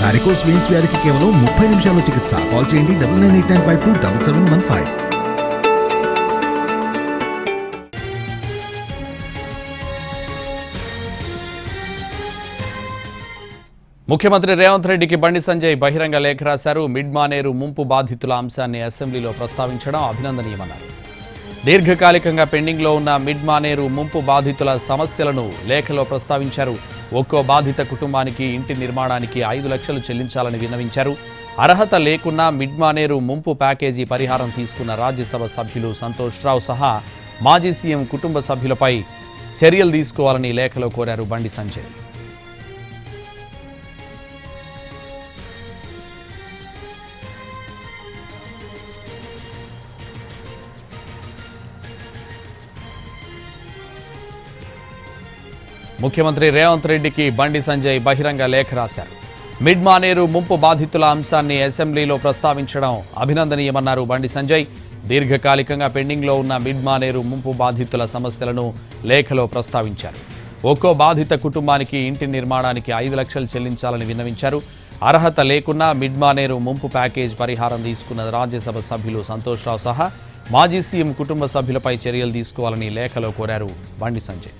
Varicose veins వ్యాధికి కేవలం 30 నిమిషాల్లో చికిత్స. కాల్ చేయండి 9989527715. ముఖ్యమంత్రి రేవంత్ రెడ్డికి బండి సంజయ్ బహిరంగ లేఖ రాశారు. మిడ్ మానేరు ముంపు బాధితుల అంశాన్ని అసెంబ్లీలో ప్రస్తావించడం అభినందనీయమన్నారు. దీర్ఘకాలికంగా పెండింగ్లో ఉన్న మిడ్ మానేరు ముంపు బాధితుల సమస్యలను లేఖలో ప్రస్తావించారు. ఒక్కో బాధిత కుటుంబానికి ఇంటి నిర్మాణానికి 5 లక్షలు చెల్లించాలని విన్నవించారు. అర్హత లేకున్నా మిడ్ మానేరు ముంపు ప్యాకేజీ పరిహారం తీసుకున్న రాజ్యసభ సభ్యులు సంతోష్ రావు సహా మాజీ సీఎం కుటుంబ సభ్యులపై చర్యలు తీసుకోవాలని లేఖలో కోరారు బండి సంజయ్. ముఖ్యమంత్రి రేవంత్ రెడ్డికి బండి సంజయ్ బహిరంగ లేఖ రాశారు. మిడ్ మానేరు ముంపు బాధితుల అంశాన్ని అసెంబ్లీలో ప్రస్తావించడం అభినందనీయమన్నారు బండి సంజయ్. దీర్ఘకాలికంగా పెండింగ్లో ఉన్న మిడ్ మానేరు ముంపు బాధితుల సమస్యలను లేఖలో ప్రస్తావించారు. ఒక్కో బాధిత కుటుంబానికి ఇంటి నిర్మాణానికి 5 లక్షలు చెల్లించాలని విన్నవించారు. అర్హత లేకున్నా మిడ్ మానేరు ముంపు ప్యాకేజ్ పరిహారం తీసుకున్న రాజ్యసభ సభ్యులు సంతోష్ రావు సహా మాజీ సీఎం కుటుంబ సభ్యులపై చర్యలు తీసుకోవాలని లేఖలో కోరారు బండి సంజయ్.